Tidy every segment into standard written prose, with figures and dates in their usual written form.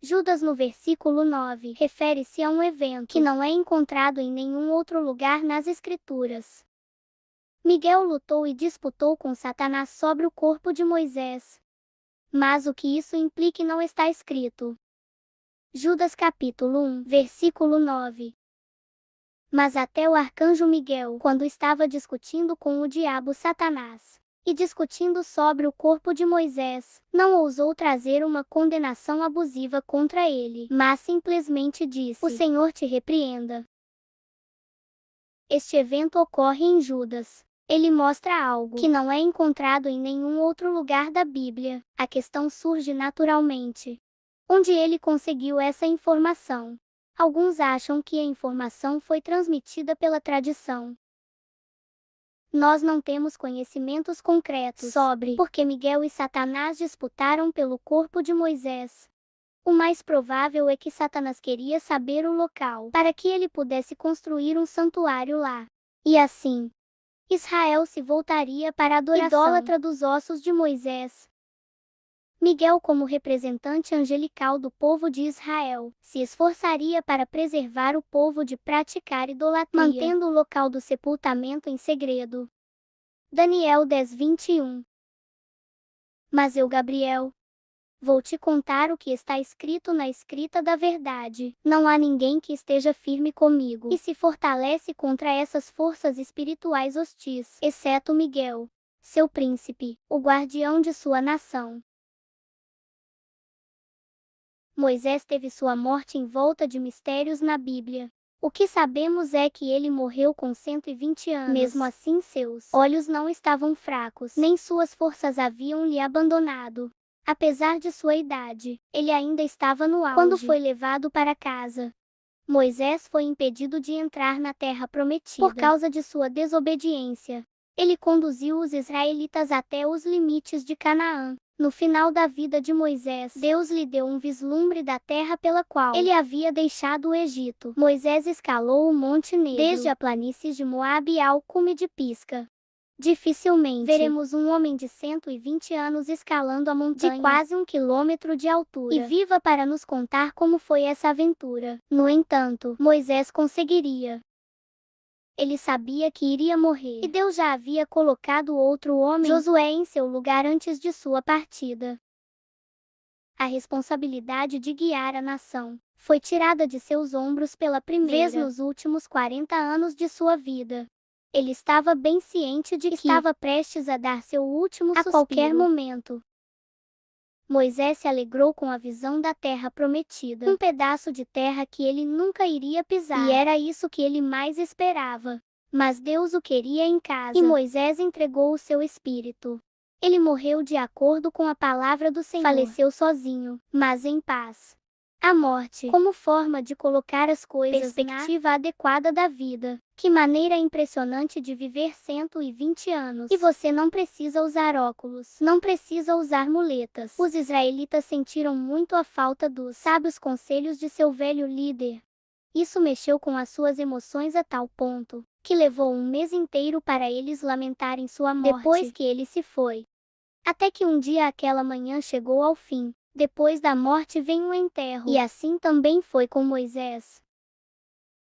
Judas no versículo 9 refere-se a um evento que não é encontrado em nenhum outro lugar nas Escrituras. Miguel lutou e disputou com Satanás sobre o corpo de Moisés. Mas o que isso implica não está escrito. Judas capítulo 1, versículo 9. Mas até o arcanjo Miguel, quando estava discutindo com o diabo Satanás, e discutindo sobre o corpo de Moisés, não ousou trazer uma condenação abusiva contra ele, mas simplesmente disse: "O Senhor te repreenda." Este evento ocorre em Judas. Ele mostra algo que não é encontrado em nenhum outro lugar da Bíblia. A questão surge naturalmente. Onde ele conseguiu essa informação? Alguns acham que a informação foi transmitida pela tradição. Nós não temos conhecimentos concretos sobre porque Miguel e Satanás disputaram pelo corpo de Moisés. O mais provável é que Satanás queria saber o local para que ele pudesse construir um santuário lá. E assim, Israel se voltaria para a adoração idólatra dos ossos de Moisés. Miguel, como representante angelical do povo de Israel, se esforçaria para preservar o povo de praticar idolatria, mantendo o local do sepultamento em segredo. Daniel 10:21. Mas eu, Gabriel, vou te contar o que está escrito na escrita da verdade. Não há ninguém que esteja firme comigo e se fortalece contra essas forças espirituais hostis, exceto Miguel, seu príncipe, o guardião de sua nação. Moisés teve sua morte envolta de mistérios na Bíblia. O que sabemos é que ele morreu com 120 anos. Mesmo assim, seus olhos não estavam fracos, nem suas forças haviam lhe abandonado. Apesar de sua idade, ele ainda estava no auge. Quando foi levado para casa, Moisés foi impedido de entrar na terra prometida por causa de sua desobediência. Ele conduziu os israelitas até os limites de Canaã. No final da vida de Moisés, Deus lhe deu um vislumbre da terra pela qual ele havia deixado o Egito. Moisés escalou o Monte Negro, desde a planície de Moabe ao cume de Pisga. Dificilmente veremos um homem de 120 anos escalando a montanha de quase 1 quilômetro de altura e viva para nos contar como foi essa aventura. No entanto, Moisés conseguiria. Ele sabia que iria morrer, e Deus já havia colocado outro homem, Josué, em seu lugar antes de sua partida. A responsabilidade de guiar a nação foi tirada de seus ombros pela primeira vez nos últimos 40 anos de sua vida. Ele estava bem ciente de que estava prestes a dar seu último suspiro a qualquer momento. Moisés se alegrou com a visão da terra prometida, um pedaço de terra que ele nunca iria pisar, e era isso que ele mais esperava. Mas Deus o queria em casa, e Moisés entregou o seu espírito. Ele morreu de acordo com a palavra do Senhor. Faleceu sozinho, mas em paz. A morte, como forma de colocar as coisas na perspectiva adequada da vida. Que maneira impressionante de viver 120 anos. E você não precisa usar óculos, não precisa usar muletas. Os israelitas sentiram muito a falta dos sábios conselhos de seu velho líder. Isso mexeu com as suas emoções a tal ponto que levou um mês inteiro para eles lamentarem sua morte depois que ele se foi. Até que um dia aquela manhã chegou ao fim. Depois da morte vem o enterro. E assim também foi com Moisés.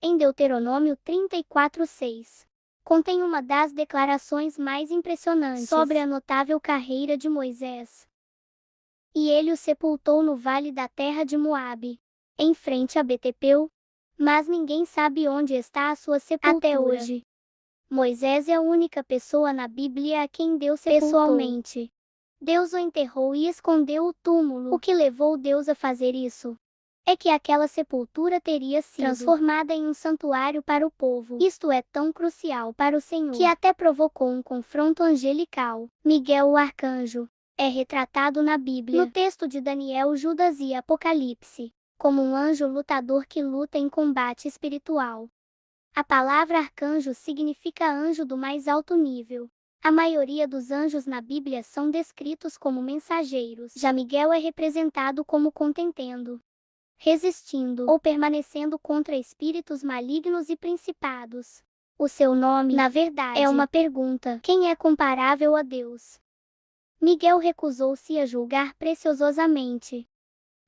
Em Deuteronômio 34:6, contém uma das declarações mais impressionantes sobre a notável carreira de Moisés. E ele o sepultou no vale da terra de Moabe, em frente a Betepeu, mas ninguém sabe onde está a sua sepultura até hoje. Moisés é a única pessoa na Bíblia a quem Deus sepultou pessoalmente. Deus o enterrou e escondeu o túmulo. O que levou Deus a fazer isso é que aquela sepultura teria sido transformada em um santuário para o povo. Isto é tão crucial para o Senhor que até provocou um confronto angelical. Miguel, o arcanjo, é retratado na Bíblia, no texto de Daniel, Judas e Apocalipse, como um anjo lutador que luta em combate espiritual. A palavra arcanjo significa anjo do mais alto nível. A maioria dos anjos na Bíblia são descritos como mensageiros. Já Miguel é representado como contendendo, resistindo ou permanecendo contra espíritos malignos e principados. O seu nome, na verdade, é uma pergunta: quem é comparável a Deus? Miguel recusou-se a julgar preciosamente.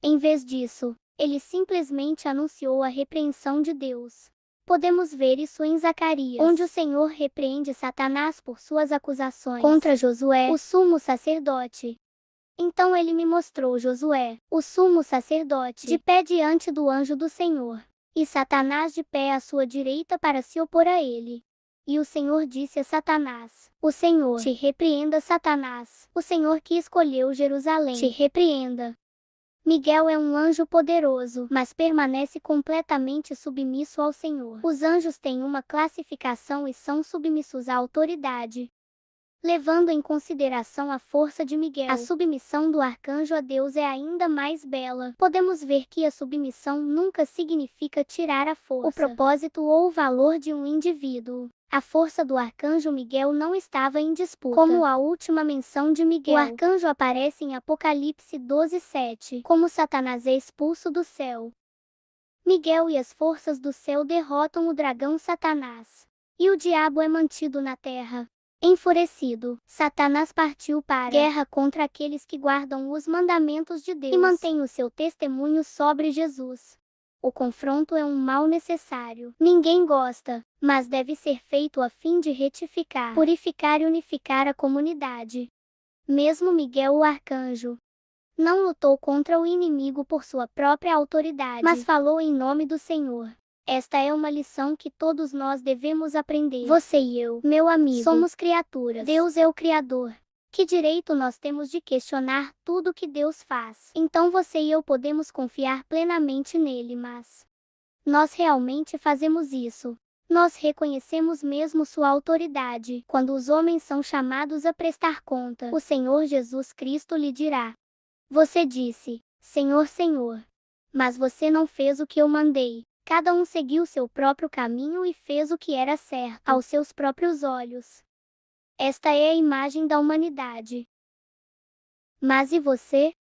Em vez disso, Ele simplesmente anunciou a repreensão de Deus. Podemos ver isso em Zacarias, onde o Senhor repreende Satanás por suas acusações contra Josué, o sumo sacerdote. Então ele me mostrou Josué, o sumo sacerdote, de pé diante do anjo do Senhor, e Satanás de pé à sua direita para se opor a ele. E o Senhor disse a Satanás: O Senhor te repreenda, Satanás. O Senhor que escolheu Jerusalém te repreenda. Miguel é um anjo poderoso, mas permanece completamente submisso ao Senhor. Os anjos têm uma classificação e são submissos à autoridade. Levando em consideração a força de Miguel, a submissão do arcanjo a Deus é ainda mais bela. Podemos ver que a submissão nunca significa tirar a força, o propósito ou o valor de um indivíduo. A força do arcanjo Miguel não estava em disputa. Como a última menção de Miguel, o arcanjo aparece em Apocalipse 12:7, como Satanás é expulso do céu. Miguel e as forças do céu derrotam o dragão Satanás, e o diabo é mantido na terra. Enfurecido, Satanás partiu para a guerra contra aqueles que guardam os mandamentos de Deus e mantêm o seu testemunho sobre Jesus. O confronto é um mal necessário. Ninguém gosta, mas deve ser feito a fim de retificar, purificar e unificar a comunidade. Mesmo Miguel, o arcanjo, não lutou contra o inimigo por sua própria autoridade, mas falou em nome do Senhor. Esta é uma lição que todos nós devemos aprender. Você e eu, meu amigo, somos criaturas. Deus é o Criador. Que direito nós temos de questionar tudo que Deus faz? Então você e eu podemos confiar plenamente nele, mas nós realmente fazemos isso? Nós reconhecemos mesmo sua autoridade. Quando os homens são chamados a prestar conta, o Senhor Jesus Cristo lhe dirá: Você disse, Senhor, Senhor, mas você não fez o que eu mandei. Cada um seguiu seu próprio caminho e fez o que era certo aos seus próprios olhos. Esta é a imagem da humanidade. Mas e você?